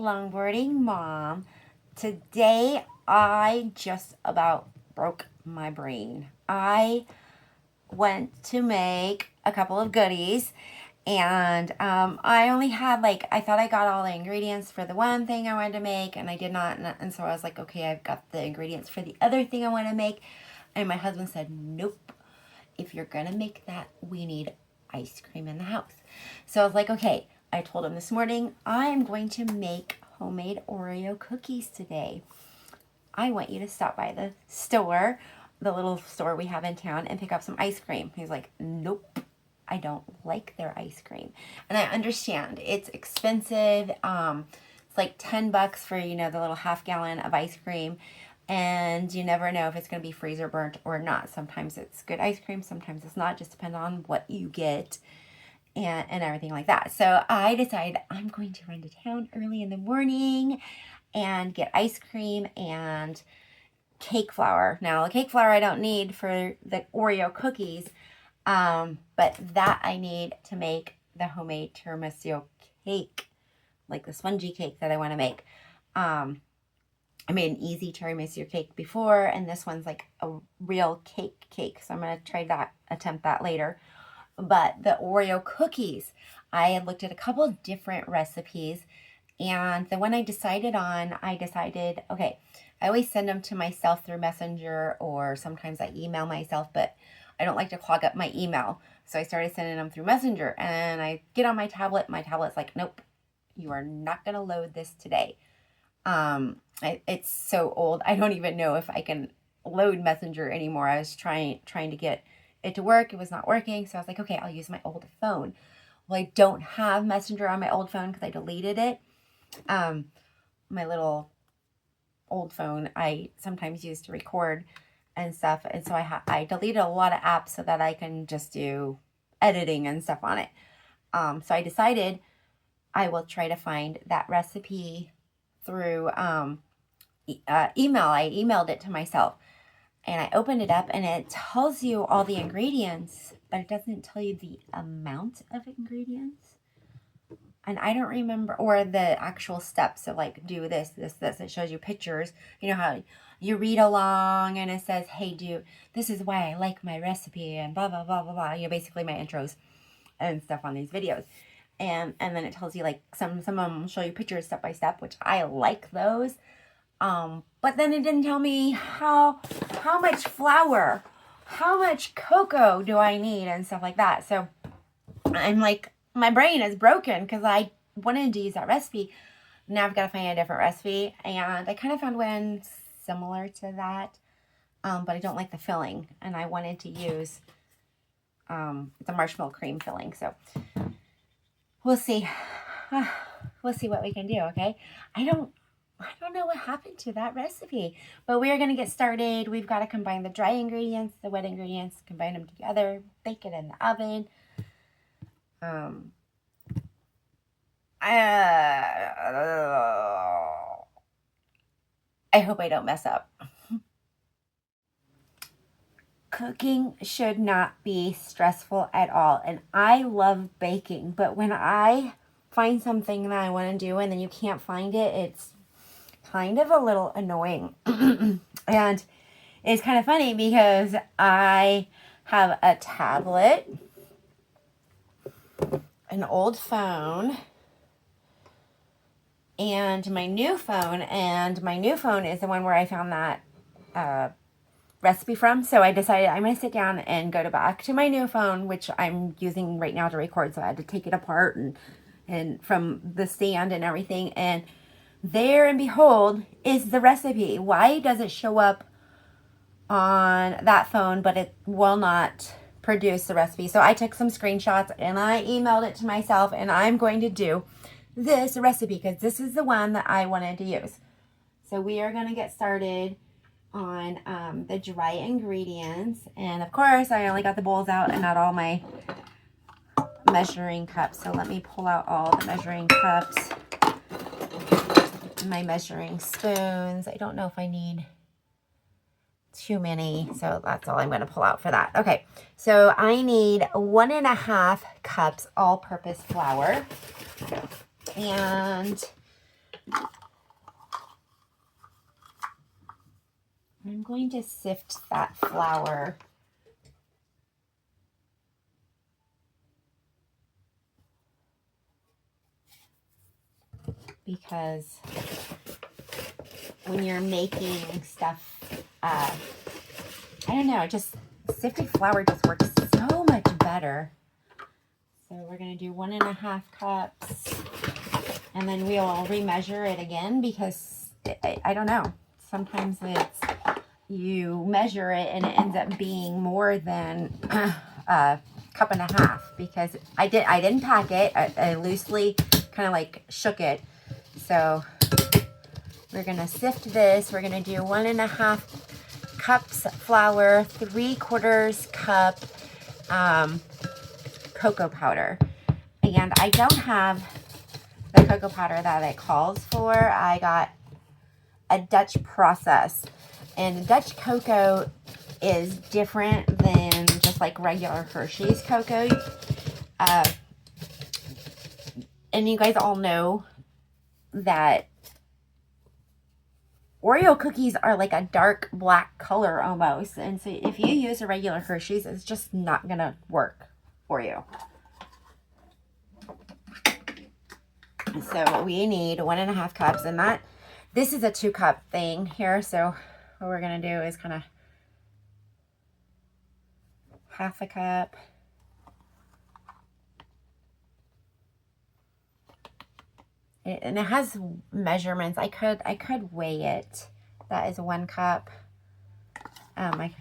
longboarding mom. Today I just about broke my brain. I went to make a couple of goodies and I only had I thought I got all the ingredients for the one thing I wanted to make, and I did not, and so I was like, okay, I've got the ingredients for the other thing I want to make. And my husband said, nope, if you're gonna make that, we need ice cream in the house. So I was like, okay. I told him this morning, I'm going to make homemade Oreo cookies today. I want you to stop by the store, the little store we have in town, and pick up some ice cream. He's like, nope, I don't like their ice cream. And I understand it's expensive. It's like $10 for, the little half gallon of ice cream. And you never know if it's going to be freezer burnt or not. Sometimes it's good ice cream, sometimes it's not. Just depends on what you get and everything like that. So I decided I'm going to run to town early in the morning and get ice cream and cake flour. Now, the cake flour I don't need for the Oreo cookies, but that I need to make the homemade tiramisu cake, like the spongy cake that I want to make. I made an easy tiramisu cake before, and this one's like a real cake. So I'm going to attempt that later. But the Oreo cookies, I had looked at a couple of different recipes, and the one I decided on, okay, I always send them to myself through Messenger, or sometimes I email myself, but I don't like to clog up my email. So I started sending them through Messenger, and I get on my tablet's like, nope, you are not going to load this today. It's so old, I don't even know if I can load Messenger anymore. I was trying to get it to work. It was not working. So I was like, okay, I'll use my old phone. Well, I don't have Messenger on my old phone because I deleted it. My little old phone I sometimes use to record and stuff. And so I deleted a lot of apps so that I can just do editing and stuff on it. So I decided I will try to find that recipe through email. I emailed it to myself. And I opened it up, and it tells you all the ingredients, but it doesn't tell you the amount of ingredients. And I don't remember, or the actual steps of do this. It shows you pictures. You know how you read along, and it says, hey, this is why I like my recipe, and blah, blah, blah, blah, blah. Basically my intros and stuff on these videos. And then it tells you, some of them show you pictures step by step, which I like those. But then it didn't tell me how much flour, how much cocoa do I need and stuff like that. So I'm like, my brain is broken because I wanted to use that recipe. Now I've got to find a different recipe. And I kind of found one similar to that. But I don't like the filling. And I wanted to use the marshmallow cream filling. So we'll see. We'll see what we can do, okay? I don't know what happened to that recipe, but we are going to get started. We've got to combine the dry ingredients, the wet ingredients, combine them together, bake it in the oven. I hope I don't mess up. Cooking should not be stressful at all, and I love baking, but when I find something that I want to do and then you can't find it, it's kind of a little annoying. And it's kind of funny because I have a tablet, an old phone, and my new phone. And my new phone is the one where I found that recipe from. So I decided I'm going to sit down and go back to my new phone, which I'm using right now to record. So I had to take it apart and from the stand and everything. And there and behold is the recipe. Why does it show up on that phone, but it will not produce the recipe? So I took some screenshots and I emailed it to myself, and I'm going to do this recipe because this is the one that I wanted to use. So we are going to get started on the dry ingredients. And of course, I only got the bowls out and not all my measuring cups. So let me pull out all the measuring cups. My measuring spoons. I don't know if I need too many, so that's all I'm going to pull out for that. Okay, so I need 1.5 cups all-purpose flour, and I'm going to sift that flour. Because when you're making stuff, I don't know, just sifted flour just works so much better. So we're going to do 1.5 cups, and then we'll remeasure it again because I don't know. Sometimes it's you measure it and it ends up being more than a cup and a half because I didn't pack it. I loosely kind of like shook it. So we're going to sift this. We're going to do 1.5 cups flour, 3/4 cup cocoa powder. And I don't have the cocoa powder that it calls for. I got a Dutch process. And Dutch cocoa is different than just like regular Hershey's cocoa. And you guys all know that Oreo cookies are like a dark black color almost. And so if you use a regular Hershey's, it's just not going to work for you. So we need 1.5 cups, and this is a 2-cup thing here. So what we're going to do is kind of 1/2 cup. And it has measurements. I could weigh it. That is 1 cup. I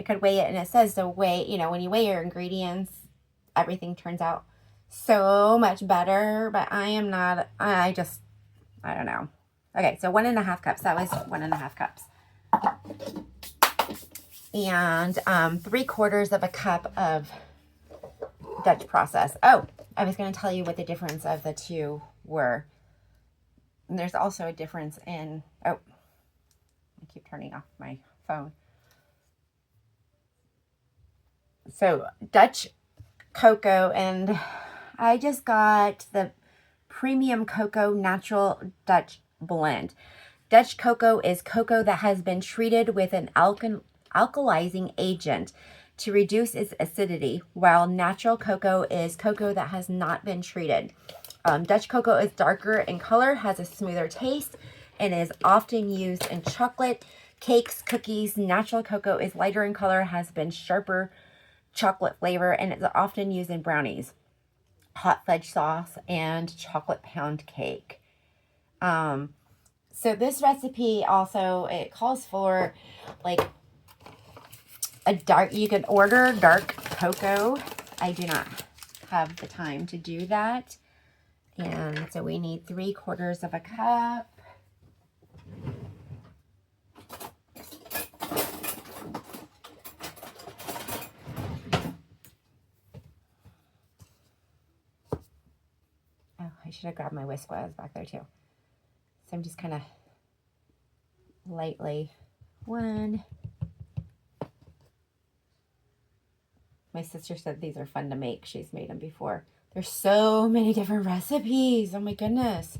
could weigh it, and it says to weigh, you know, when you weigh your ingredients, everything turns out so much better, but I don't know. Okay, so 1.5 cups. That was 1.5 cups. And 3/4 cup of Dutch process. Oh, I was going to tell you what the difference of the two were. And there's also a difference in, I keep turning off my phone. So Dutch cocoa, and I just got the premium cocoa natural Dutch blend. Dutch cocoa is cocoa that has been treated with an alkalizing agent to reduce its acidity, while natural cocoa is cocoa that has not been treated. Dutch cocoa is darker in color, has a smoother taste, and is often used in chocolate, cakes, cookies. Natural cocoa is lighter in color, has been sharper chocolate flavor, and is often used in brownies, hot fudge sauce, and chocolate pound cake. So this recipe also, it calls for like you can order dark cocoa. I do not have the time to do that. And so we need 3/4 cup. Oh, I should have grabbed my whisk while I was back there too. So I'm just kind of lightly. 1. My sister said these are fun to make. She's made them before. There's so many different recipes. Oh my goodness.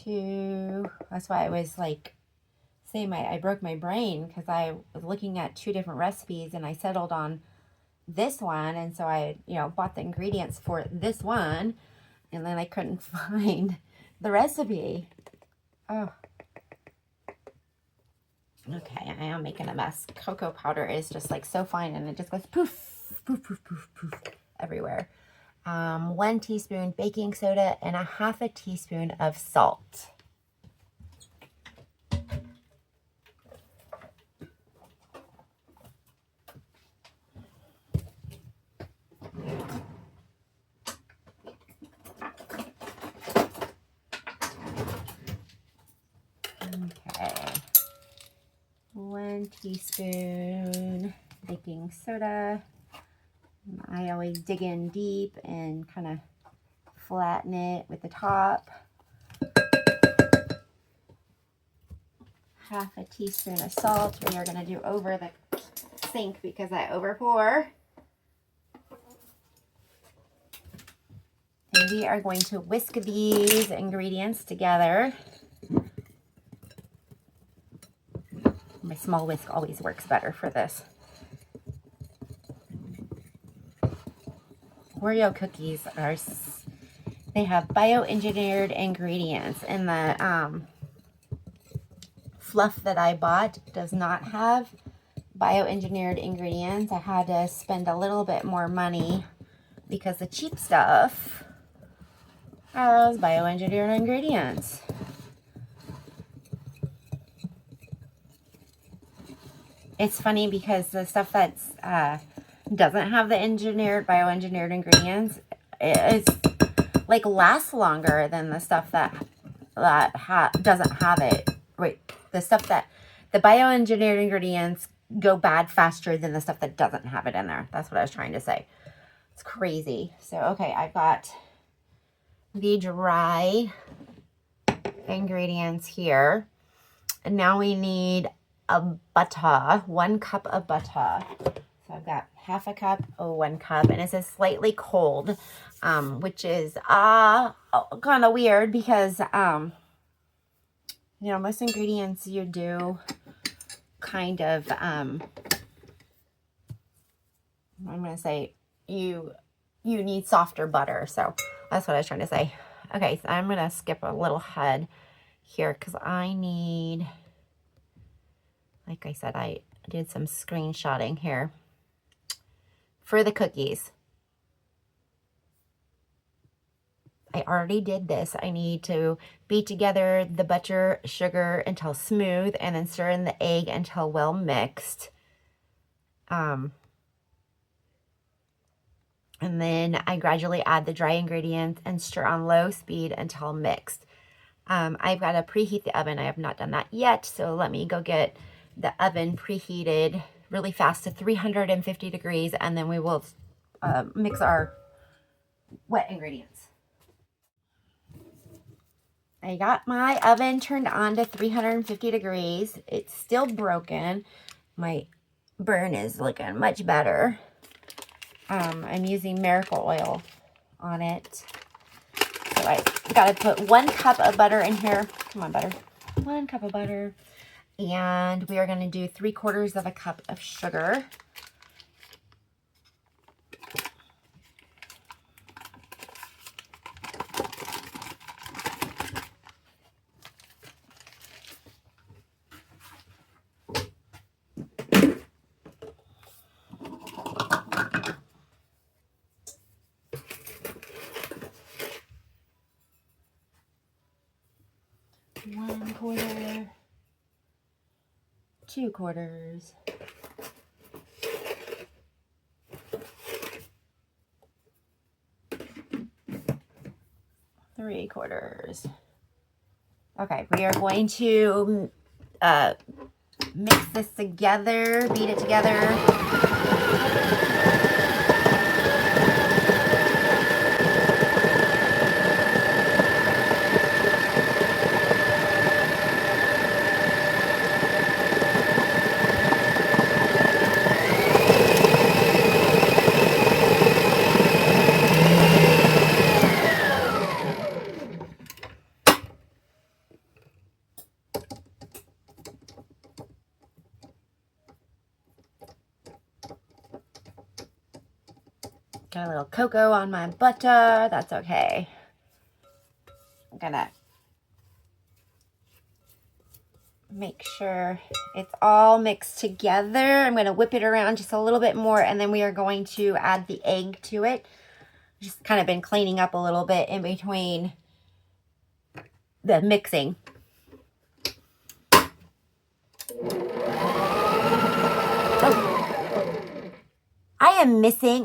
2. That's why I was like saying I broke my brain, because I was looking at 2 different recipes and I settled on this one. And so I, bought the ingredients for this one, and then I couldn't find the recipe. Oh. Okay, I am making a mess. Cocoa powder is just like so fine, and it just goes poof, poof, poof, poof, poof everywhere. 1 teaspoon baking soda and 1/2 teaspoon of salt. Okay. 1 teaspoon baking soda. I always dig in deep and kind of flatten it with the top. 1/2 teaspoon of salt. We are going to do over the sink because I over pour. And we are going to whisk these ingredients together. My small whisk always works better for this. Oreo cookies they have bioengineered ingredients, and the fluff that I bought does not have bioengineered ingredients. I had to spend a little bit more money because the cheap stuff has bioengineered ingredients. It's funny because the stuff that's doesn't have the bioengineered ingredients is like lasts longer than the stuff that doesn't have it. Right, the stuff that the bioengineered ingredients go bad faster than the stuff that doesn't have it in there. That's what I was trying to say. It's crazy. So okay, I've got the dry ingredients here, and now we need a butter, 1 cup of butter. So I've got half a cup or 1 cup, and it says slightly cold, which is kind of weird because you know, most ingredients you do kind of I'm gonna say you need softer butter. So that's what I was trying to say. Okay, so I'm gonna skip a little ahead here because I need, like I said, I did some screenshotting here for the cookies. I already did this. I need to beat together the butter, sugar until smooth, and then stir in the egg until well mixed. And then I gradually add the dry ingredients and stir on low speed until mixed. I've got to preheat the oven. I have not done that yet, so let me go get the oven preheated really fast to 350 degrees, and then we will mix our wet ingredients. I got my oven turned on to 350 degrees. It's still broken. My burn is looking much better. I'm using miracle oil on it. So I got to put 1 cup of butter in here. Come on, butter. 1 cup of butter. And we are going to do 3/4 of a cup of sugar. One quarter, 2/4, 3/4. Okay, we are going to mix this together, beat it together. Got a little cocoa on my butter. That's okay. I'm gonna make sure it's all mixed together. I'm gonna whip it around just a little bit more, and then we are going to add the egg to it. Just kind of been cleaning up a little bit in between the mixing.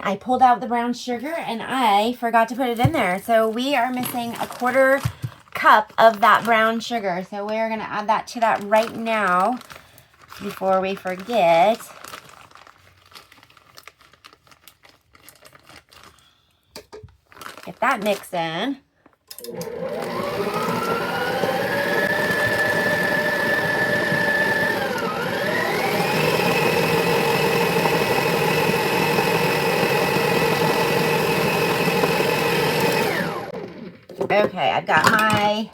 I pulled out the brown sugar and I forgot to put it in there. So we are missing 1/4 cup of that brown sugar. So we're going to add that to that right now before we forget. Get that mixed in. Okay, I've got my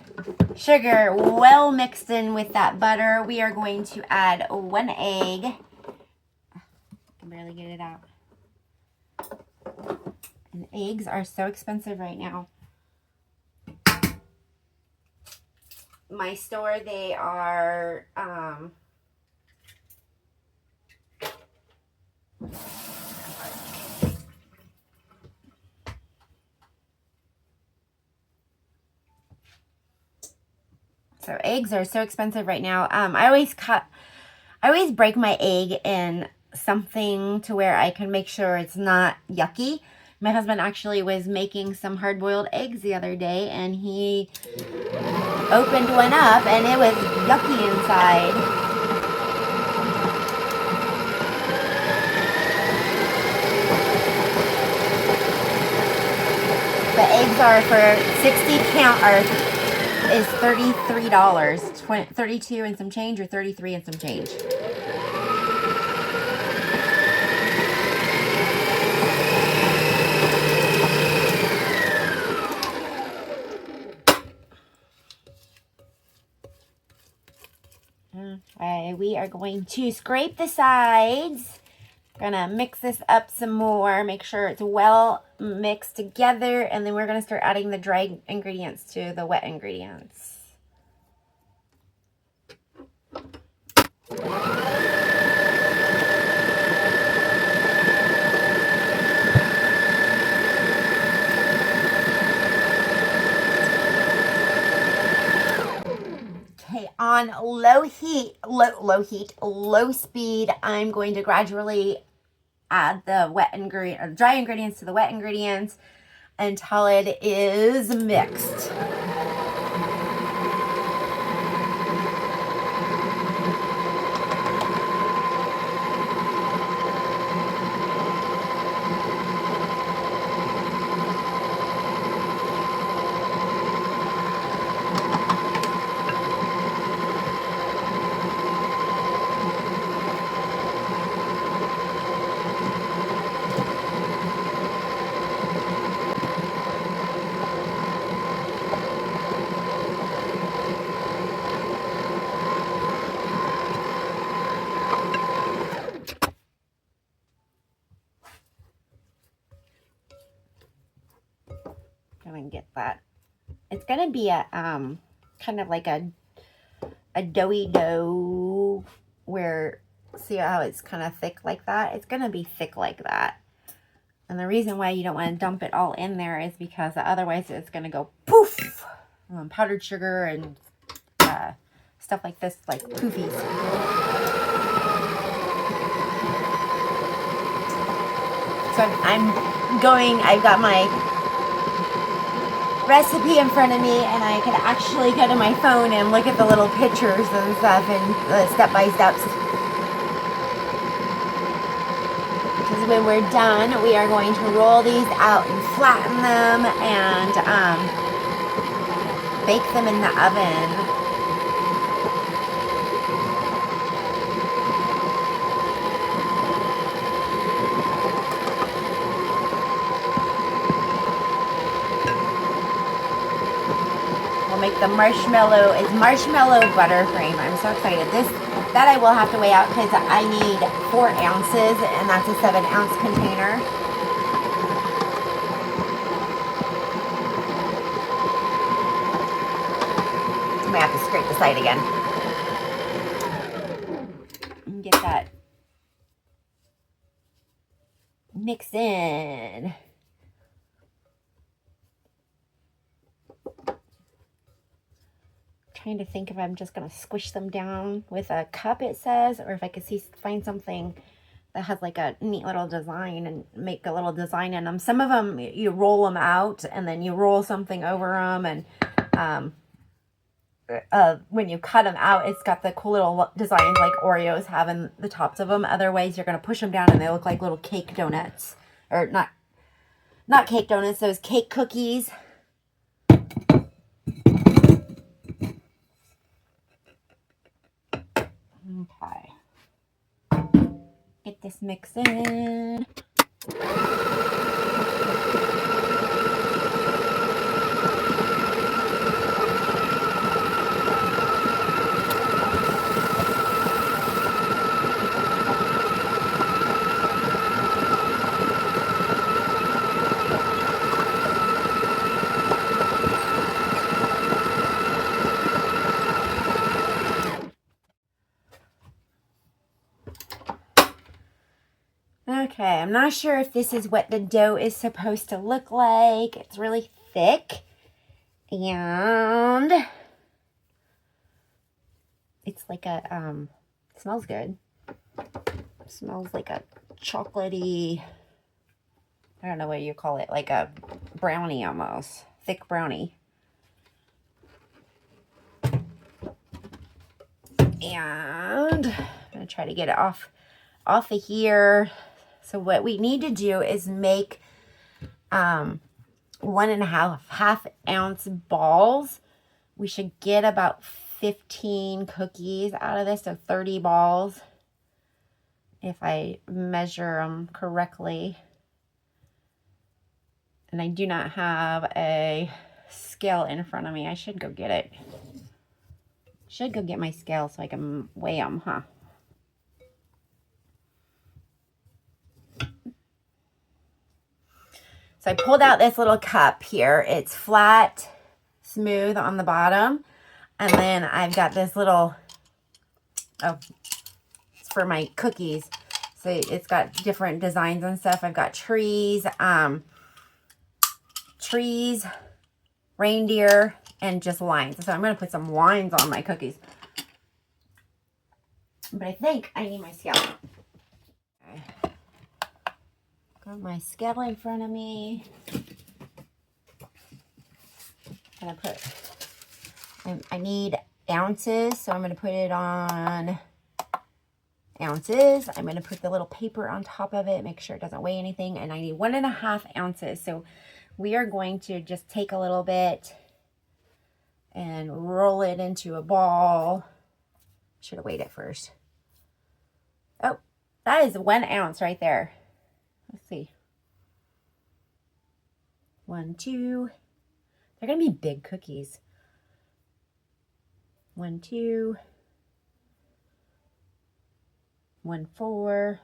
sugar well mixed in with that butter. We are going to add 1 egg. I can barely get it out. And eggs are so expensive right now. My store, they are so eggs are so expensive right now. I always break my egg in something to where I can make sure it's not yucky. My husband actually was making some hard-boiled eggs the other day, and he opened one up, and it was yucky inside. The eggs are for 60 count, is $33, 32 and some change, or 33 and some change. Okay, we are going to scrape the sides. Gonna mix this up some more, make sure it's well mixed together, and then we're gonna start adding the dry ingredients to the wet ingredients. Okay, on low speed, I'm going to gradually add the dry ingredients to the wet ingredients until it is mixed. Gonna get that. It's gonna be a kind of like a doughy dough, where see how it's kind of thick like that? It's gonna be thick like that. And the reason why you don't want to dump it all in there is because otherwise it's gonna go poof. Powdered sugar and stuff like this, like poofies. So I've got my recipe in front of me, and I can actually go to my phone and look at the little pictures and stuff and the step-by-steps. Because when we're done, we are going to roll these out and flatten them and bake them in the oven. Make the marshmallow buttercream. I'm so excited. That I will have to weigh out because I need 4 ounces, and that's a 7-ounce container. I might have to scrape the side again and get that mixed in. Trying to think if I'm just going to squish them down with a cup, it says, or if I could find something that has like a neat little design and make a little design in them. Some of them, you roll them out and then you roll something over them, and when you cut them out, it's got the cool little designs like Oreos have in the tops of them. Otherwise, you're going to push them down and they look like little cake donuts. Or not cake donuts, those cake cookies. Okay. Get this mixed in. Okay, I'm not sure if this is what the dough is supposed to look like. It's really thick. And it's like a, smells good. It smells like a chocolatey, I don't know what you call it, like a brownie almost. Thick brownie. And I'm going to try to get it off of here. So what we need to do is make 1.5 ounce balls. We should get about 15 cookies out of this, so 30 balls if I measure them correctly. And I do not have a scale in front of me. I should go get it. Should go get my scale so I can weigh them, huh? So I pulled out this little cup here. It's flat, smooth on the bottom. And then I've got this little, oh, it's for my cookies. So it's got different designs and stuff. I've got trees, reindeer, and just lines. So I'm going to put some lines on my cookies. But I think I need my scale. Okay. Got my scale in front of me. I'm going to put, I need ounces, so I'm going to put it on ounces. I'm going to put the little paper on top of it, make sure it doesn't weigh anything, and I need 1.5 ounces. So we are going to just take a little bit and roll it into a ball. Should have weighed it first. Oh, that is 1 ounce right there. Let's see. 1, 2. They're going to be big cookies. 1, 2. 1, 4.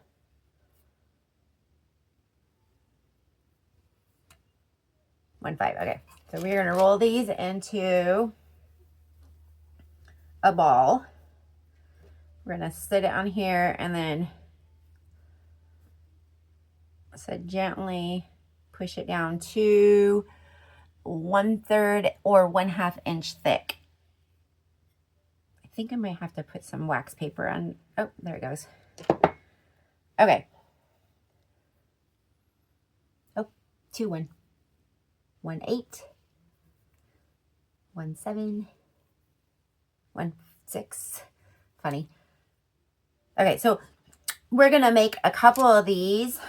1, 5. Okay. So we're going to roll these into a ball. We're going to sit it on here and then gently push it down to 1/3 or 1/2 inch thick. I think I might have to put some wax paper on. Oh, there it goes. Okay. Oh, 2, 1. 1, 8. 1, 7. 1, 6. Funny. Okay, so we're going to make a couple of these.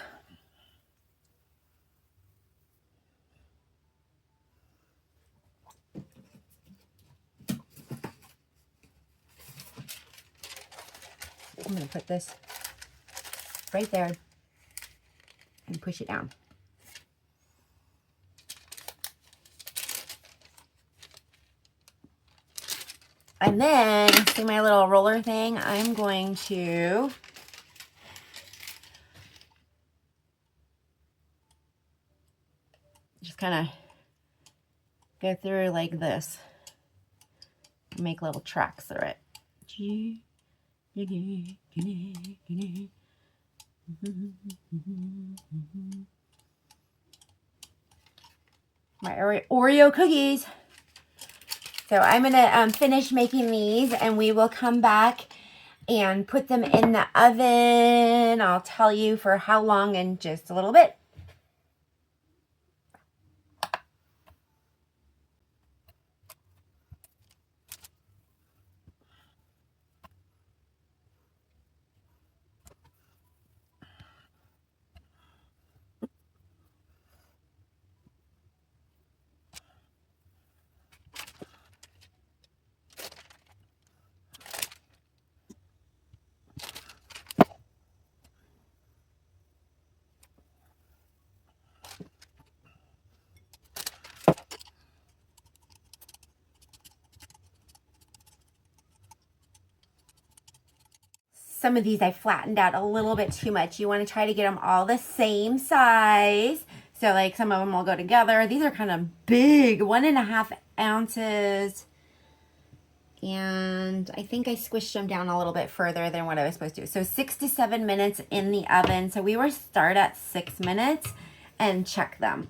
I'm going to put this right there and push it down. And then, see my little roller thing? I'm going to just kind of go through like this. Make little tracks through it. My Oreo cookies. So I'm going to finish making these and we will come back and put them in the oven. I'll tell you for how long in just a little bit. Some of these I flattened out a little bit too much. You want to try to get them all the same size. So like some of them will go together. These are kind of big, 1.5 ounces. And I think I squished them down a little bit further than what I was supposed to. So 6 to 7 minutes in the oven. So we will start at 6 minutes and check them.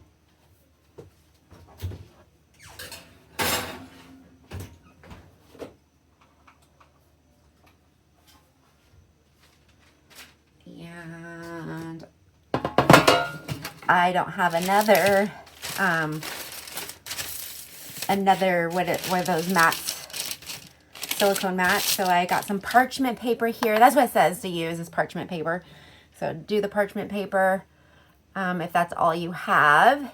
And I don't have another what are those mats, silicone mats. So I got some parchment paper here. That's what it says to use, is parchment paper. So do the parchment paper if that's all you have.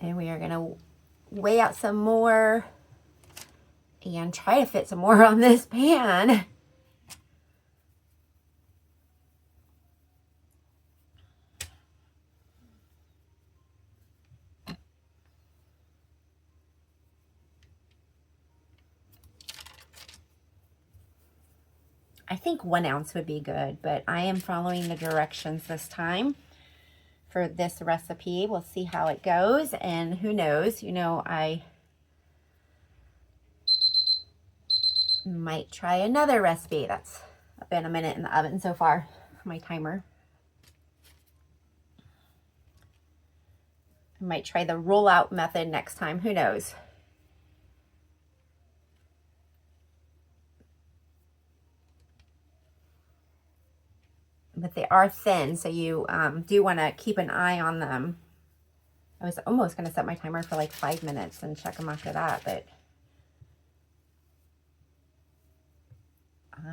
And we are gonna weigh out some more and try to fit some more on this pan. I think 1 ounce would be good, but I am following the directions this time for this recipe. We'll see how it goes, and who knows, you know, I might try another recipe. That's been a minute in the oven so far, my timer. I might try the roll-out method next time, who knows. But they are thin, so you do want to keep an eye on them. I was almost going to set my timer for like 5 minutes and check them after that, but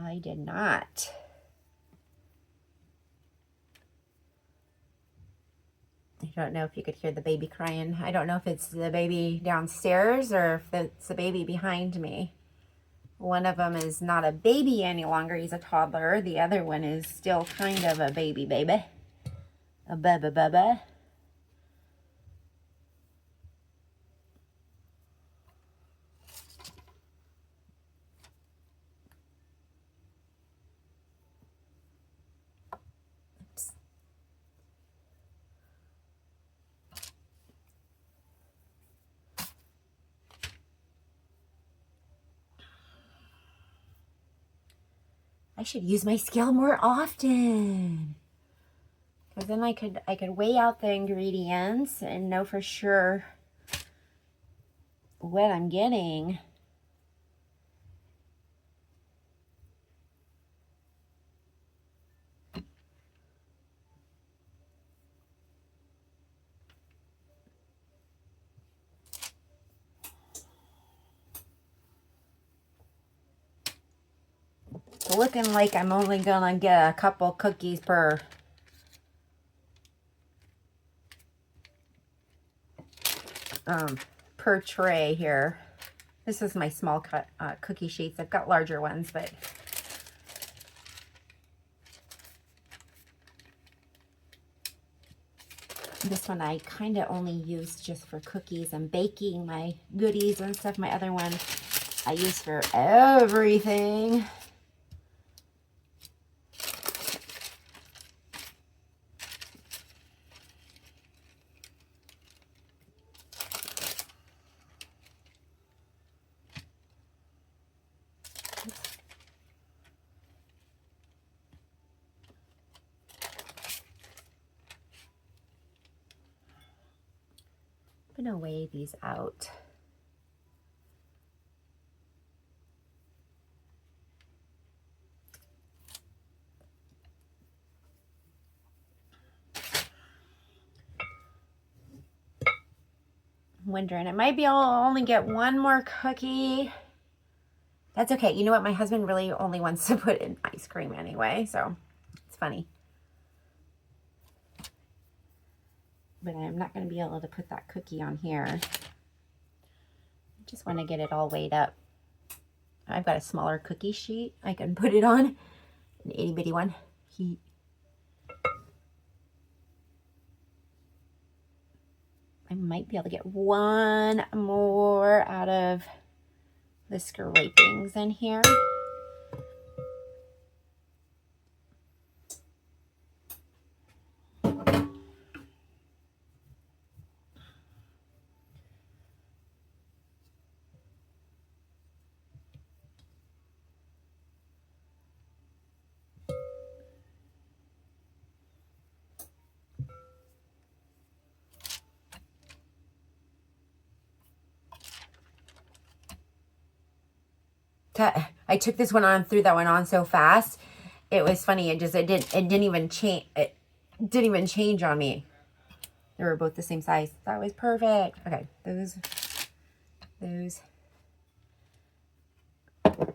I did not. I don't know if you could hear the baby crying. I don't know if it's the baby downstairs or if it's the baby behind me. One of them is not a baby any longer. He's a toddler. The other one is still kind of a baby. A bubba. Oops. I should use my scale more often, because then I could weigh out the ingredients and know for sure what I'm getting. It's looking like I'm only gonna get a couple cookies per tray here. This is my small cut cookie sheets. I've got larger ones, but this one I kind of only use just for cookies and baking my goodies and stuff. My other one I use for everything. I'm gonna weigh these out. I'm wondering, I might be able to only get one more cookie. That's okay. You know what? My husband really only wants to put in ice cream anyway, so it's funny. But I'm not going to be able to put that cookie on here. I just want to get it all weighed up. I've got a smaller cookie sheet I can put it on, an itty bitty one. I might be able to get one more out of the scrapings in here. I took this one on, threw that one on so fast. It was funny. It didn't even change. It didn't even change on me. They were both the same size. That was perfect. Okay, those.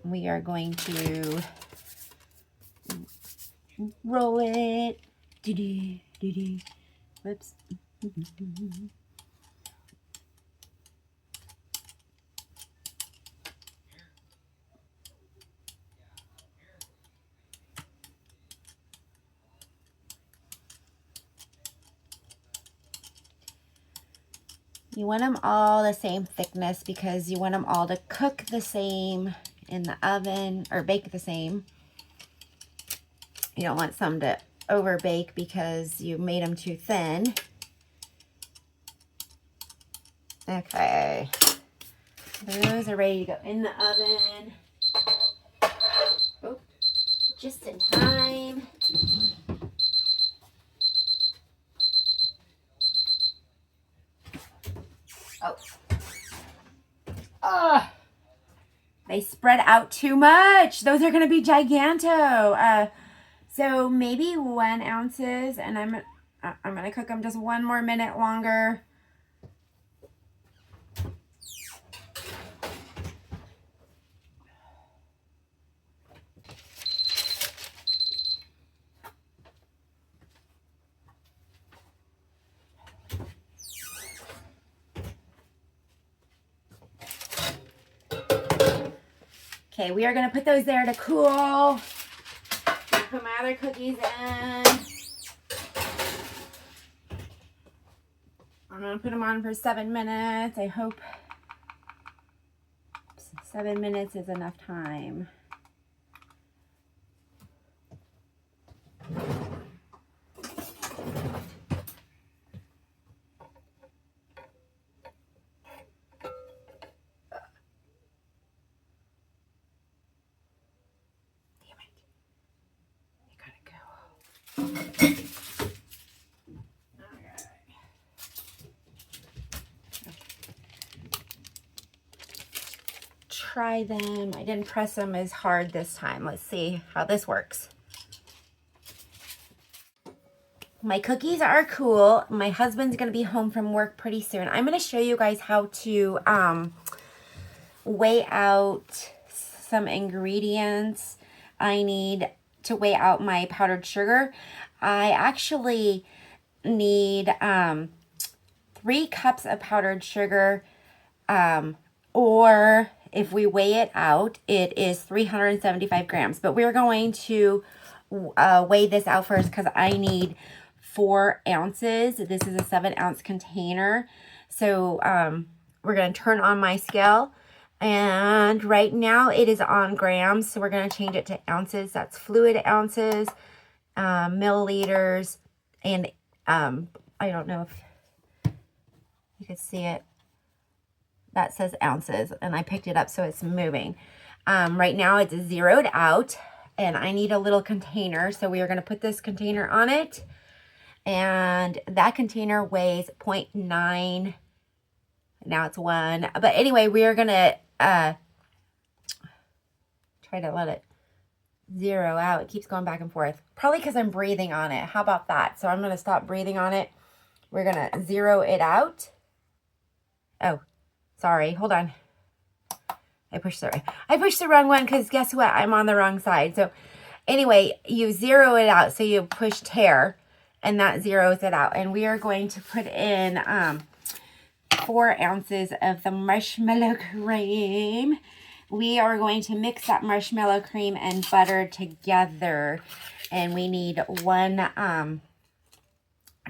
We are going to roll it. Whoops. You want them all the same thickness because you want them all to cook the same in the oven or bake the same. You don't want some to over bake because you made them too thin. Okay, those are ready to go in the oven. Oh, just in time. Oh, they spread out too much. Those are going to be giganto. So maybe 1 ounces, and I'm going to cook them just 1 more minute longer. Okay, we are going to put those there to cool. Put my other cookies in. I'm going to put them on for 7 minutes. I hope 7 minutes is enough time. Try them. I didn't press them as hard this time. Let's see how this works. My cookies are cool. My husband's going to be home from work pretty soon. I'm going to show you guys how to weigh out some ingredients I need to weigh out my powdered sugar. I actually need 3 cups of powdered sugar, or if we weigh it out, it is 375 grams. But we're going to weigh this out first because I need 4 ounces. This is a 7-ounce container. So we're going to turn on my scale. And right now it is on grams. So we're going to change it to ounces. That's fluid ounces, milliliters, and I don't know if you can see it. That says ounces, and I picked it up so it's moving. Right now it's zeroed out, and I need a little container. So we are going to put this container on it, and that container weighs 0.9. Now it's 1. But anyway, we are going to try to let it zero out. It keeps going back and forth. Probably because I'm breathing on it. How about that? So I'm going to stop breathing on it. We're going to zero it out. Oh. Sorry, hold on. I pushed the wrong one because guess what? I'm on the wrong side. So anyway, you zero it out. So you push tare, and that zeroes it out. And we are going to put in 4 ounces of the marshmallow cream. We are going to mix that marshmallow cream and butter together. And we need 1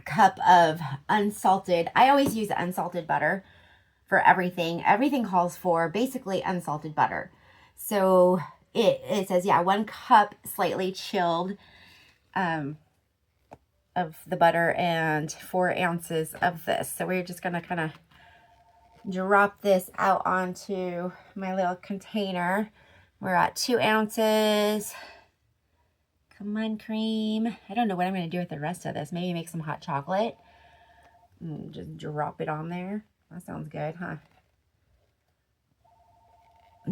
cup of unsalted. I always use unsalted butter for everything. Everything calls for basically unsalted butter. So it says, yeah, 1 cup slightly chilled of the butter and 4 ounces of this. So we're just going to kind of drop this out onto my little container. We're at 2 ounces. Come on, cream. I don't know what I'm going to do with the rest of this. Maybe make some hot chocolate. Just drop it on there. That sounds good, huh?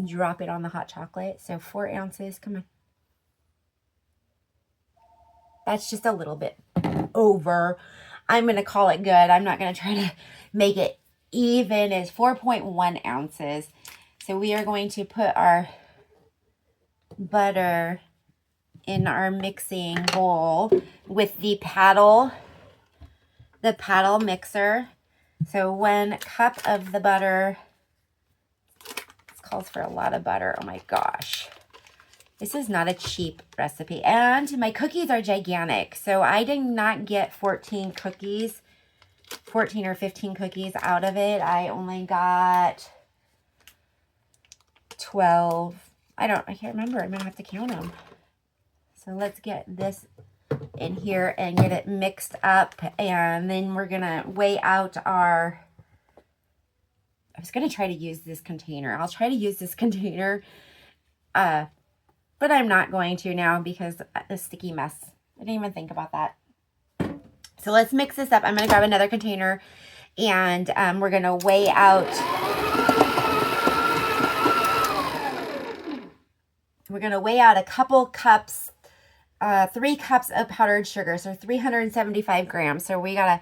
drop it on the hot chocolate. So 4 ounces, come on. That's just a little bit over. I'm going to call it good. I'm not going to try to make it even. It's 4.1 ounces. So we are going to put our butter in our mixing bowl with the paddle mixer. So 1 cup of the butter. This calls for a lot of butter. Oh my gosh. This is not a cheap recipe. And my cookies are gigantic. So I did not get 14 or 15 cookies out of it. I only got 12. I can't remember. I'm going to have to count them. So let's get this in here and get it mixed up. And then we're going to weigh out our... I was going to try to use this container. I'll try to use this container. But I'm not going to now because the sticky mess. I didn't even think about that. So let's mix this up. I'm going to grab another container and we're going to weigh out. We're going to weigh out a couple cups, 3 cups of powdered sugar. So 375 grams. So we got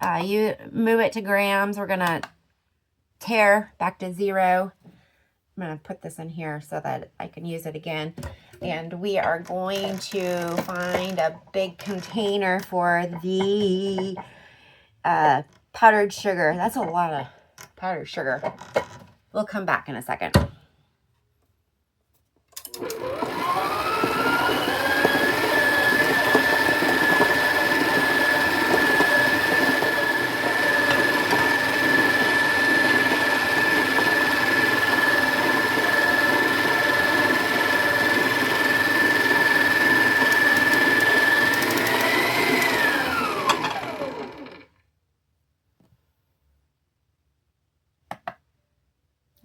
to, you move it to grams. We're going to tare back to 0. I'm going to put this in here so that I can use it again. And we are going to find a big container for the powdered sugar. That's a lot of powdered sugar. We'll come back in a second.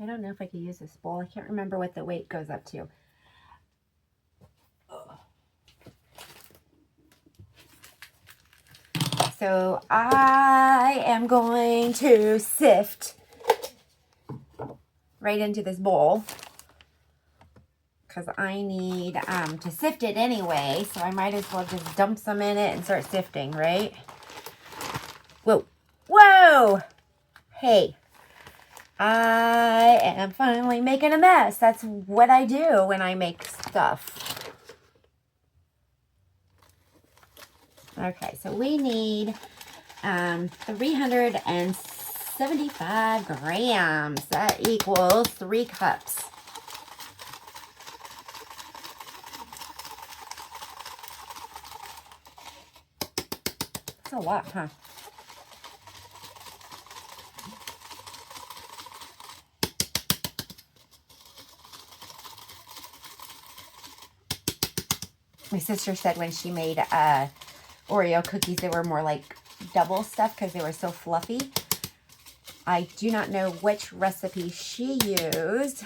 I don't know if I could use this bowl. I can't remember what the weight goes up to. So I am going to sift right into this bowl because I need to sift it anyway. So I might as well just dump some in it and start sifting, right? Whoa. Whoa! Hey. I am finally making a mess. That's what I do when I make stuff. Okay, so we need 375 grams. That equals 3 cups. That's a lot, huh? My sister said when she made Oreo cookies, they were more like double stuffed because they were so fluffy. I do not know which recipe she used.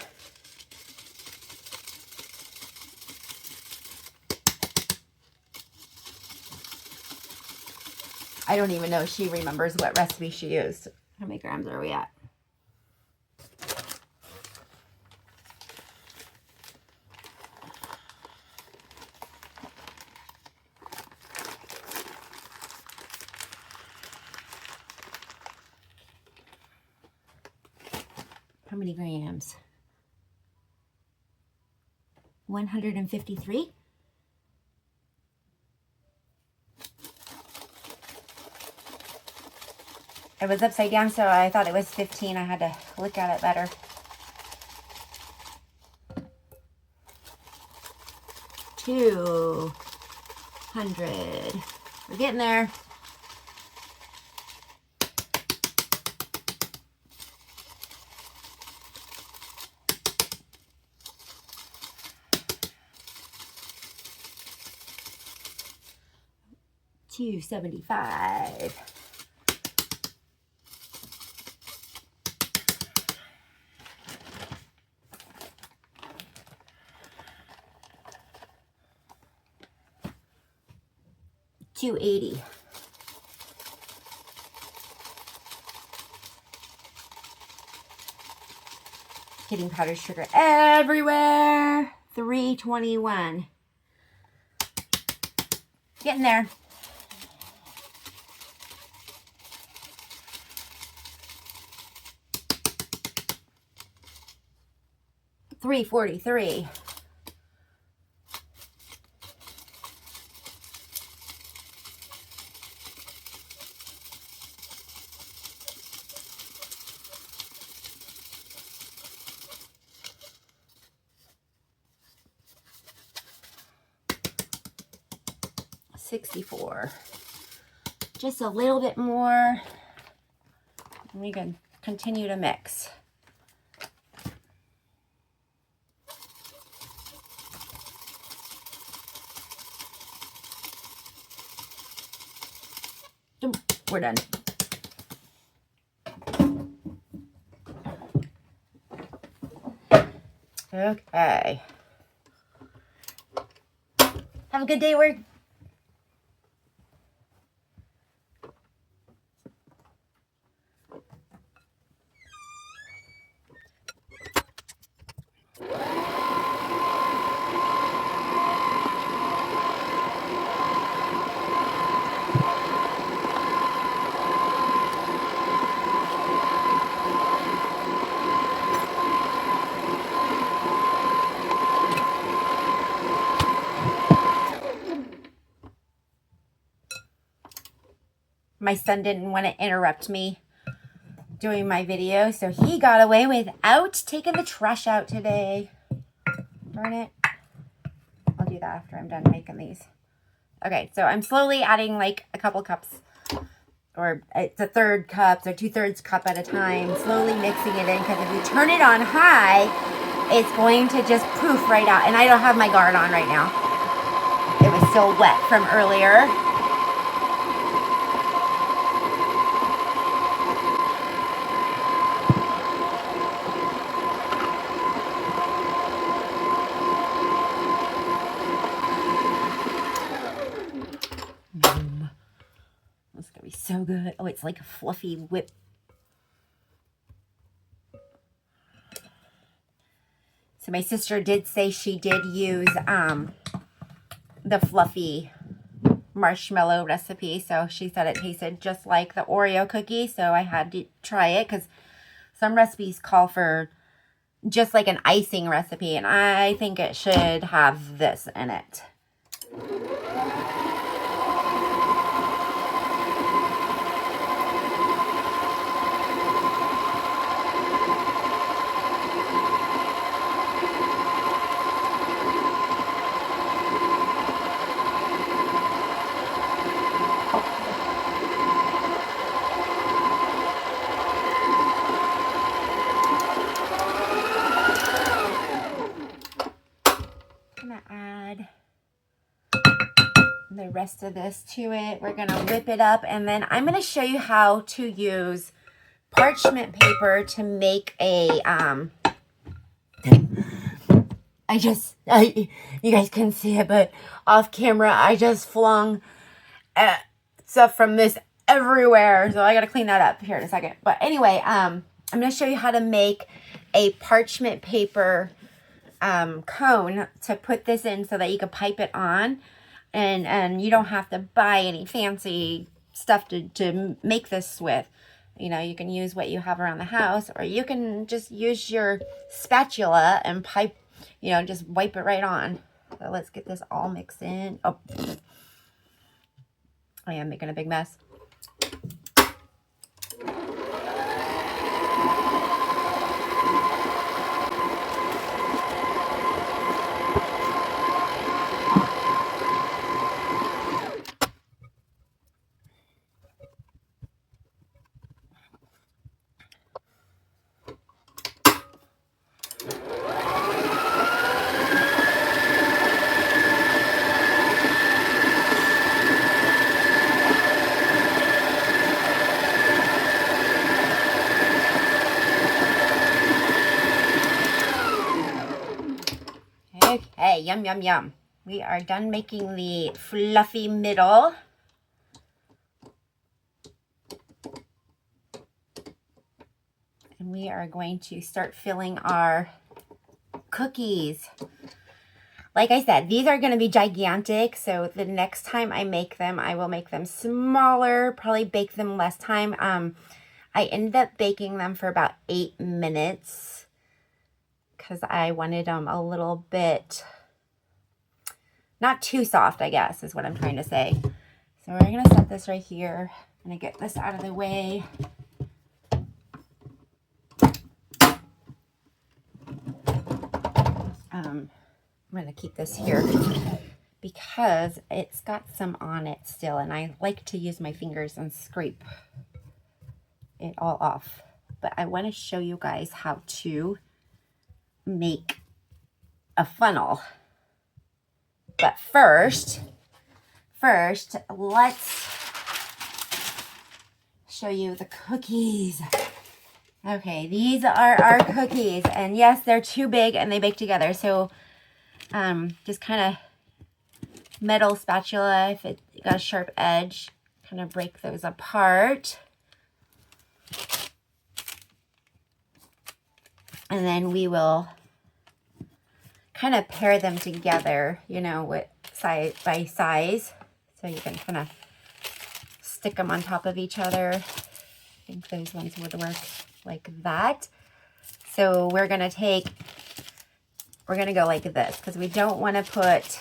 I don't even know if she remembers what recipe she used. How many grams are we at? How many grams? 153? It was upside down, so I thought it was 15. I had to look at it better. $200. We're getting there. $275. $280. getting powdered sugar everywhere. 321. Getting there. $3.43. $64. Just a little bit more. And we can continue to mix. We're done. Okay. Have a good day, work. My son didn't want to interrupt me doing my video, so he got away without taking the trash out today. Darn it. I'll do that after I'm done making these. Okay, so I'm slowly adding like a couple cups, or it's a third cup, or 2/3 cup at a time, slowly mixing it in, because if you turn it on high, it's going to just poof right out. And I don't have my guard on right now. It was still wet from earlier. It's gonna be so good. Oh, it's like a fluffy whip. So my sister did say she did use the fluffy marshmallow recipe. So she said it tasted just like the Oreo cookie. So I had to try it, because some recipes call for just like an icing recipe, and I think it should have this in it. The rest of this to it. We're going to whip it up, and then I'm going to show you how to use parchment paper to make a you guys couldn't see it, but off camera I just flung stuff from this everywhere, so I got to clean that up here in a second. But anyway, I'm going to show you how to make a parchment paper cone to put this in, so that you can pipe it on. And you don't have to buy any fancy stuff to make this with. You know, you can use what you have around the house, or you can just use your spatula and pipe, you know, just wipe it right on. So let's get this all mixed in. Oh, I am making a big mess. Okay, yum, yum, yum. We are done making the fluffy middle. And we are going to start filling our cookies. Like I said, these are going to be gigantic, so the next time I make them, I will make them smaller, probably bake them less time. I ended up baking them for about 8 minutes because I wanted them a little bit, not too soft, I guess, is what I'm trying to say. So we're going to set this right here. I'm going to get this out of the way. I'm going to keep this here because it's got some on it still, and I like to use my fingers and scrape it all off. But I want to show you guys how to make a funnel. But first, let's show you the cookies. Okay, these are our cookies, and yes, they're too big and they bake together. So just kind of metal spatula, if it got a sharp edge, kind of break those apart. And then we will kind of pair them together, you know, with size by size. So you can kind of stick them on top of each other. I think those ones would work like that. So we're going to go like this because we don't want to put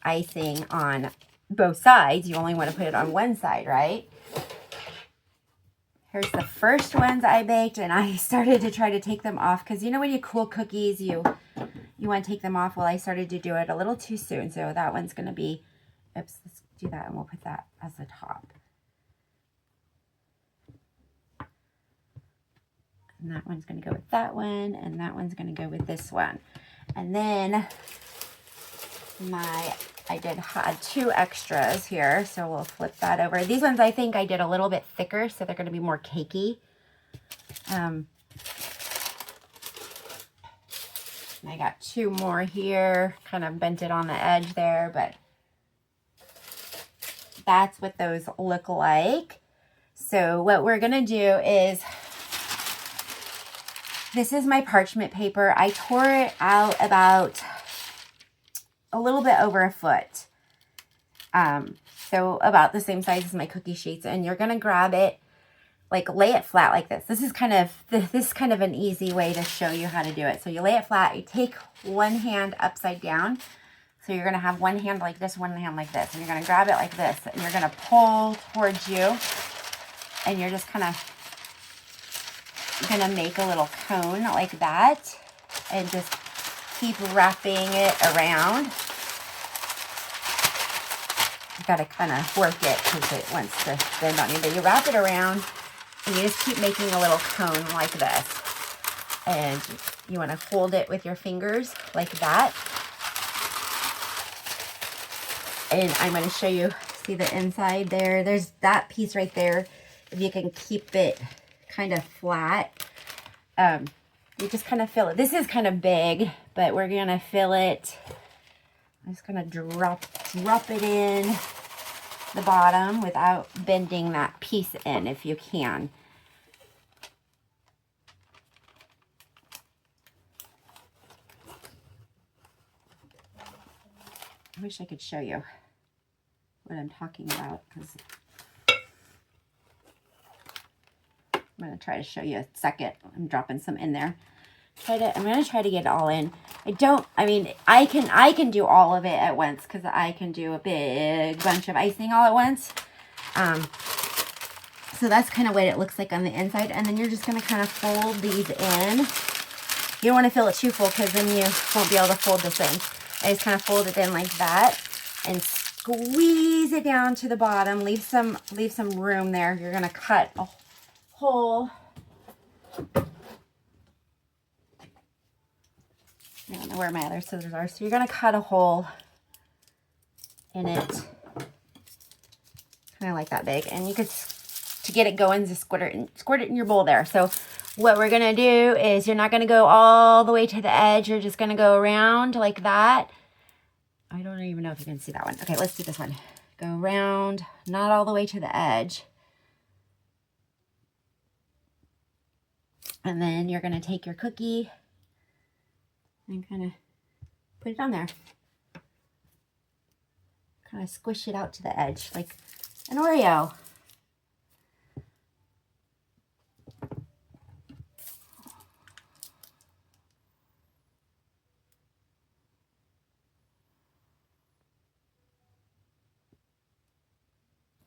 icing on both sides. You only want to put it on one side, right? Here's the first ones I baked, and I started to try to take them off because you know when you cool cookies, you want to take them off. Well, I started to do it a little too soon, so that one's going to be, oops, let's do that, and we'll put that as the top. And that one's going to go with that one, and that one's going to go with this one. And then I had 2 extras here, so we'll flip that over. These ones I think I did a little bit thicker, so they're going to be more cakey. And I got 2 more here, kind of bent it on the edge there, but that's what those look like. So what we're going to do is, this is my parchment paper. I tore it out about a little bit over a foot. So about the same size as my cookie sheets. And you're going to grab it, like lay it flat like this. This is kind of an easy way to show you how to do it. So you lay it flat, you take one hand upside down. So you're going to have one hand like this, one hand like this. And you're going to grab it like this. And you're going to pull towards you. And you're just kind of going to make a little cone like that. And just keep wrapping it around. You got to kind of work it because it wants to bend on you. But you wrap it around and you just keep making a little cone like this. And you want to hold it with your fingers like that. And I'm going to show you, see the inside there? There's that piece right there. If you can keep it kind of flat, you just kind of fill it. This is kind of big, but we're going to fill it. I'm just going to drop it in the bottom without bending that piece in if you can. I wish I could show you what I'm talking about because I'm going to try to show you a second. I'm dropping some in there. I'm going to try to get it all in. I can do all of it at once because I can do a big bunch of icing all at once. So that's kind of what it looks like on the inside. And then you're just going to kind of fold these in. You don't want to fill it too full because then you won't be able to fold this in. I just kind of fold it in like that and squeeze it down to the bottom. Leave some room there. You're going to cut a hole. I don't know where my other scissors are. So you're going to cut a hole in it. Kind of like that big. And you could, to get it going, just squirt it in your bowl there. So what we're going to do is you're not going to go all the way to the edge. You're just going to go around like that. I don't even know if you can see that one. Okay, let's do this one. Go around, not all the way to the edge. And then you're going to take your cookie and kind of put it on there. Kind of squish it out to the edge like an Oreo.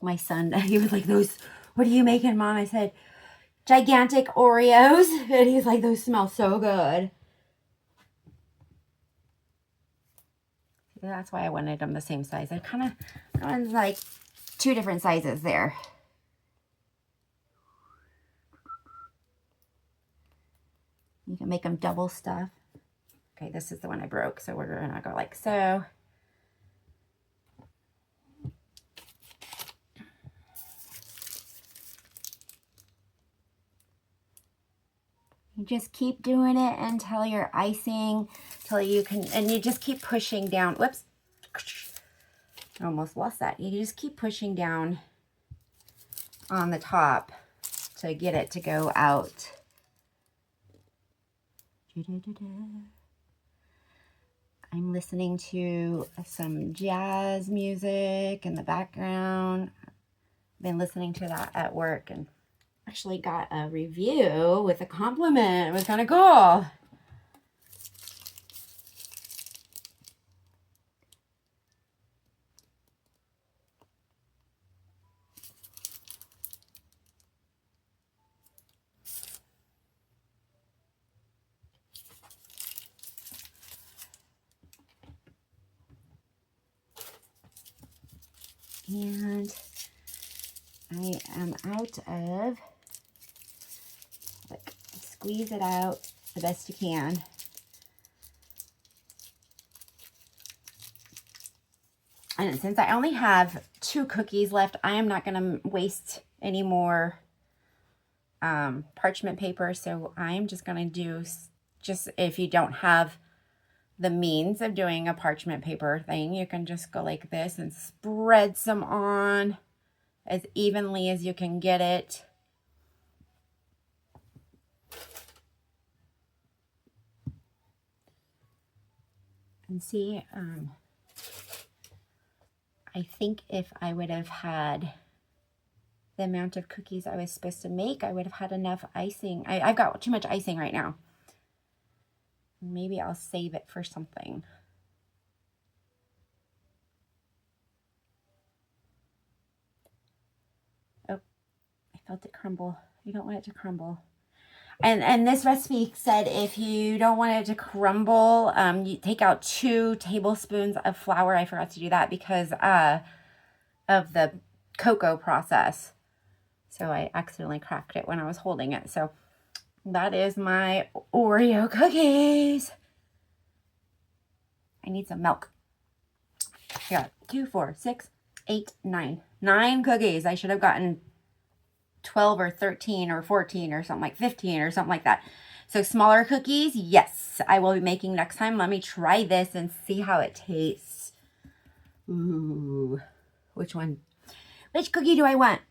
My son, he was like, those, what are you making, Mom? I said, gigantic Oreos. And he's like, those smell so good. That's why I wanted them the same size. I wanted like 2 different sizes there. You can make them double stuff. Okay, this is the one I broke, so we're gonna go like so. You just keep doing it until you're icing, till you can, and you just keep pushing down. Whoops, I almost lost that. You just keep pushing down on the top to get it to go out. I'm listening to some jazz music in the background. I've been listening to that at work and actually got a review with a compliment. It was kind of cool. And I am out of, like, squeeze it out the best you can. And since I only have 2 cookies left, I am not going to waste any more parchment paper. So I'm just going to do, just if you don't have the means of doing a parchment paper thing, you can just go like this and spread some on as evenly as you can get it. And see, I think if I would have had the amount of cookies I was supposed to make, I would have had enough icing. I've got too much icing right now. Maybe I'll save it for something. Oh, I felt it crumble. You don't want it to crumble. And this recipe said if you don't want it to crumble, you take out 2 tablespoons of flour. I forgot to do that because of the cocoa process. So I accidentally cracked it when I was holding it. So that is my Oreo cookies. I need some milk. I got 2, 4, 6, 8, 9. 9 cookies. I should have gotten 12 or 13 or 14 or something, like 15 or something like that. So smaller cookies, yes, I will be making next time. Let me try this and see how it tastes. Ooh, which one? Which cookie do I want?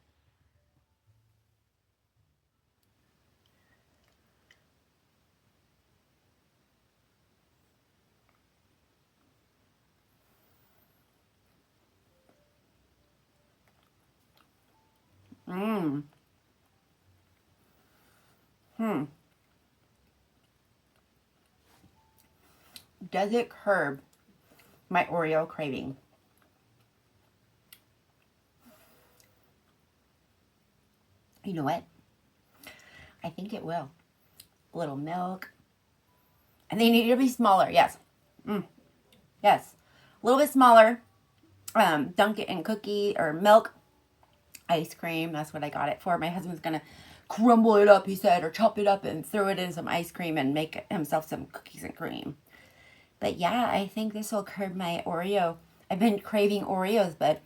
Does it curb my Oreo craving? You know what? I think it will. A little milk. And they need to be smaller, yes. Yes. A little bit smaller. Dunk it in cookie or milk. Ice cream. That's what I got it for. My husband's going to crumble it up, he said, or chop it up and throw it in some ice cream and make himself some cookies and cream. But yeah, I think this will curb my Oreo. I've been craving Oreos, but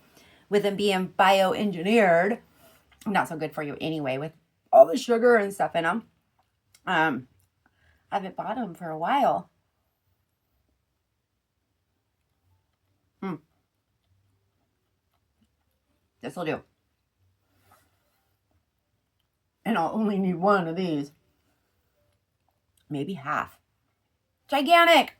with them being bioengineered, not so good for you anyway, with all the sugar and stuff in them. I haven't bought them for a while. This will do. And I'll only need 1 of these. maybe half. Gigantic.